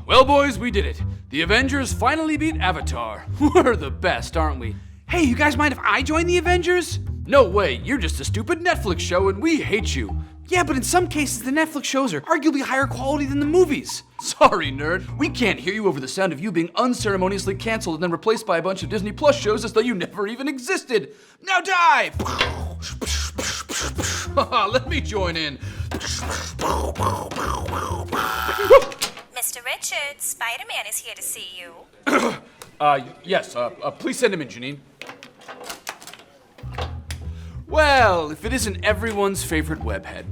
Well, boys, we did it. The Avengers finally beat Avatar. We're the best, aren't we? Hey, you guys mind if I join the Avengers? No way, you're just a stupid Netflix show and we hate you. Yeah, but in some cases, the Netflix shows are arguably higher quality than the movies. Sorry, nerd. We can't hear you over the sound of you being unceremoniously canceled and then replaced by a bunch of Disney Plus shows as though you never even existed. Now die! Let me join in. Mr. Richards, Spider-Man is here to see you. Yes, please send him in, Janine. Well, if it isn't everyone's favorite webhead.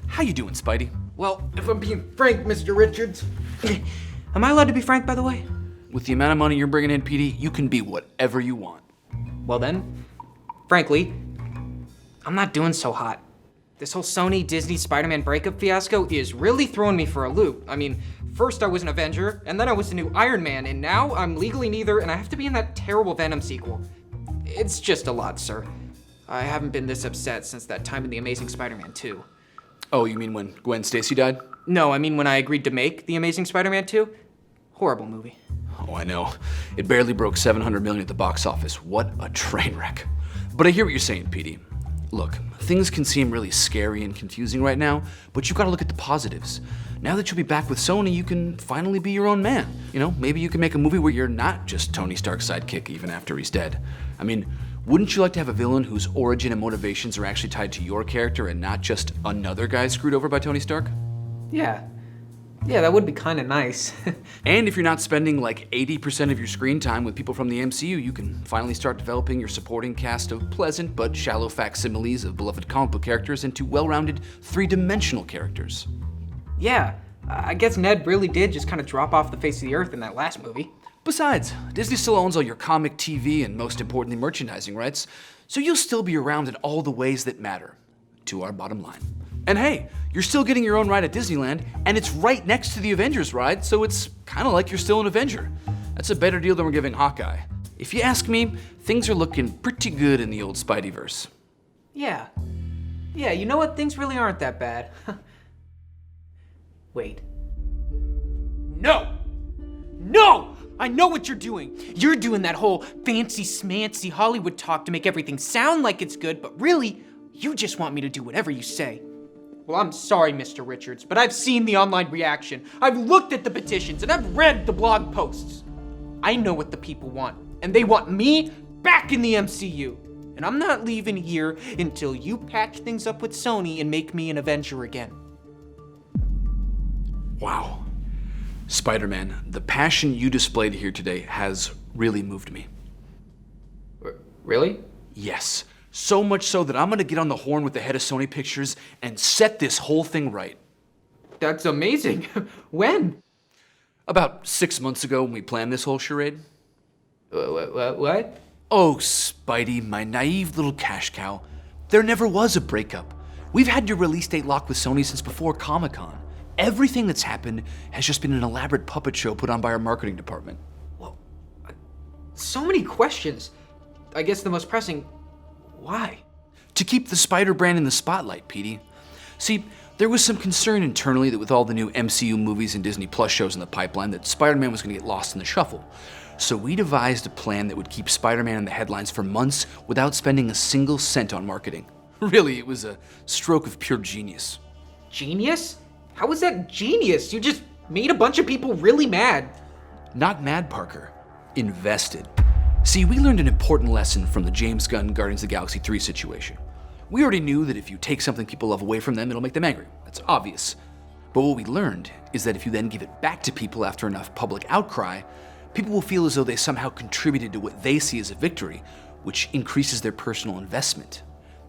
How you doing, Spidey? Well, if I'm being frank, Mr. Richards. Am I allowed to be frank, by the way? With the amount of money you're bringing in, PD, you can be whatever you want. Well then, frankly, I'm not doing so hot. This whole Sony Disney Spider-Man breakup fiasco is really throwing me for a loop. I mean, first I was an Avenger, and then I was the new Iron Man, and now I'm legally neither, and I have to be in that terrible Venom sequel. It's just a lot, sir. I haven't been this upset since that time in The Amazing Spider-Man 2. Oh, you mean when Gwen Stacy died? No, I mean when I agreed to make The Amazing Spider-Man 2. Horrible movie. Oh, I know. It barely broke $700 million at the box office. What a train wreck. But I hear what you're saying, PD. Look, things can seem really scary and confusing right now, but you gotta look at the positives. Now that you'll be back with Sony, you can finally be your own man. You know, maybe you can make a movie where you're not just Tony Stark's sidekick even after he's dead. I mean, wouldn't you like to have a villain whose origin and motivations are actually tied to your character and not just another guy screwed over by Tony Stark? Yeah, that would be kind of nice. And if you're not spending like 80% of your screen time with people from the MCU, you can finally start developing your supporting cast of pleasant but shallow facsimiles of beloved comic book characters into well-rounded, three-dimensional characters. Yeah, I guess Ned really did just kind of drop off the face of the earth in that last movie. Besides, Disney still owns all your comic, TV, and most importantly, merchandising rights, so you'll still be around in all the ways that matter to our bottom line. And hey, you're still getting your own ride at Disneyland, and it's right next to the Avengers ride, so it's kind of like you're still an Avenger. That's a better deal than we're giving Hawkeye. If you ask me, things are looking pretty good in the old Spideyverse. Yeah, you know what? Things really aren't that bad. Wait. No! I know what you're doing. You're doing that whole fancy smancy Hollywood talk to make everything sound like it's good, but really, you just want me to do whatever you say. Well, I'm sorry, Mr. Richards, but I've seen the online reaction. I've looked at the petitions, and I've read the blog posts. I know what the people want, and they want me back in the MCU. And I'm not leaving here until you patch things up with Sony and make me an Avenger again. Wow. Spider-Man, the passion you displayed here today has really moved me. Really? Yes. So much so that I'm gonna get on the horn with the head of Sony Pictures and set this whole thing right. That's amazing. When? About 6 months ago when we planned this whole charade. What? Oh, Spidey, my naive little cash cow. There never was a breakup. We've had your release date locked with Sony since before Comic-Con. Everything that's happened has just been an elaborate puppet show put on by our marketing department. Well, so many questions. I guess the most pressing, why? To keep the Spider brand in the spotlight, Petey. See, there was some concern internally that with all the new MCU movies and Disney Plus shows in the pipeline that Spider-Man was going to get lost in the shuffle. So we devised a plan that would keep Spider-Man in the headlines for months without spending a single cent on marketing. Really, it was a stroke of pure genius. Genius? How was that genius? You just made a bunch of people really mad. Not mad, Parker. Invested. See, we learned an important lesson from the James Gunn Guardians of the Galaxy 3 situation. We already knew that if you take something people love away from them, it'll make them angry. That's obvious. But what we learned is that if you then give it back to people after enough public outcry, people will feel as though they somehow contributed to what they see as a victory, which increases their personal investment.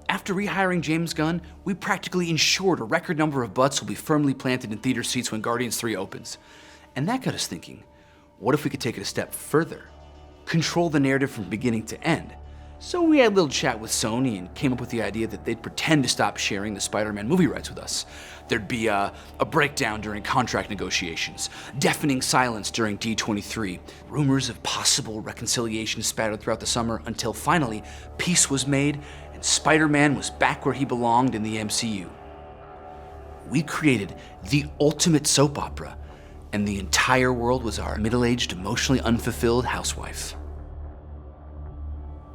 After rehiring James Gunn, we practically ensured a record number of butts will be firmly planted in theater seats when Guardians 3 opens. And that got us thinking, what if we could take it a step further? Control the narrative from beginning to end. So we had a little chat with Sony and came up with the idea that they'd pretend to stop sharing the Spider-Man movie rights with us. There'd be a breakdown during contract negotiations, deafening silence during D23, rumors of possible reconciliation spattered throughout the summer until finally peace was made and Spider-Man was back where he belonged in the MCU. We created the ultimate soap opera, and the entire world was our middle-aged, emotionally unfulfilled housewife.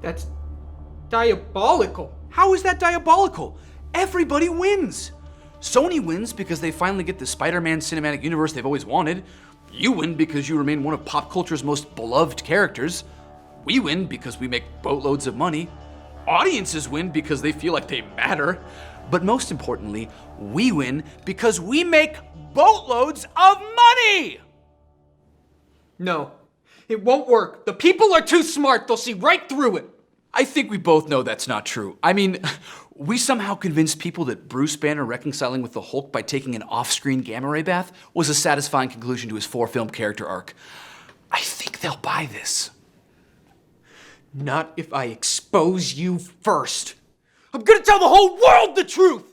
That's diabolical. How is that diabolical? Everybody wins. Sony wins because they finally get the Spider-Man cinematic universe they've always wanted. You win because you remain one of pop culture's most beloved characters. We win because we make boatloads of money. Audiences win because they feel like they matter. But most importantly, we win because we make boatloads of money! No, it won't work. The people are too smart. They'll see right through it. I think we both know that's not true. I mean, we somehow convinced people that Bruce Banner reconciling with the Hulk by taking an off-screen gamma ray bath was a satisfying conclusion to his 4-film character arc. I think they'll buy this. Not if I expose you first. I'm gonna tell the whole world the truth!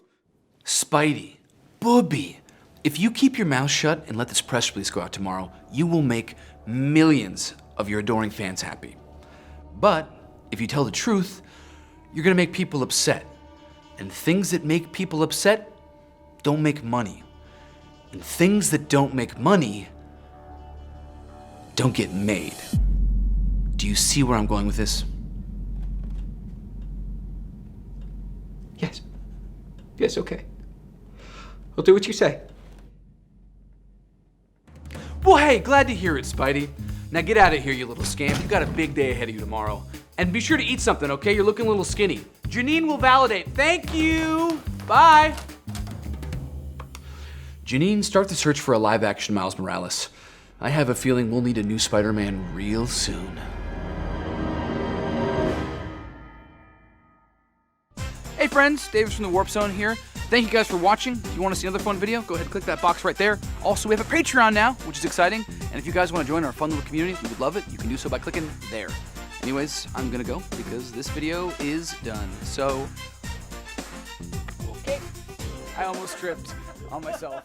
Spidey, Booby, if you keep your mouth shut and let this press release go out tomorrow, you will make millions of your adoring fans happy. But if you tell the truth, you're gonna make people upset. And things that make people upset don't make money. And things that don't make money don't get made. Do you see where I'm going with this? Yes. Yes, okay. I'll do what you say. Well, hey, glad to hear it, Spidey. Now get out of here, you little scamp. You got a big day ahead of you tomorrow. And be sure to eat something, okay? You're looking a little skinny. Janine will validate. Thank you. Bye. Janine, start the search for a live-action Miles Morales. I have a feeling we'll need a new Spider-Man real soon. Hey friends, David from the Warp Zone here. Thank you guys for watching. If you want to see another fun video, go ahead and click that box right there. Also, we have a Patreon now, which is exciting. And if you guys want to join our fun little community, we would love it. You can do so by clicking there. Anyways, I'm gonna go because this video is done. So, okay. I almost tripped on myself.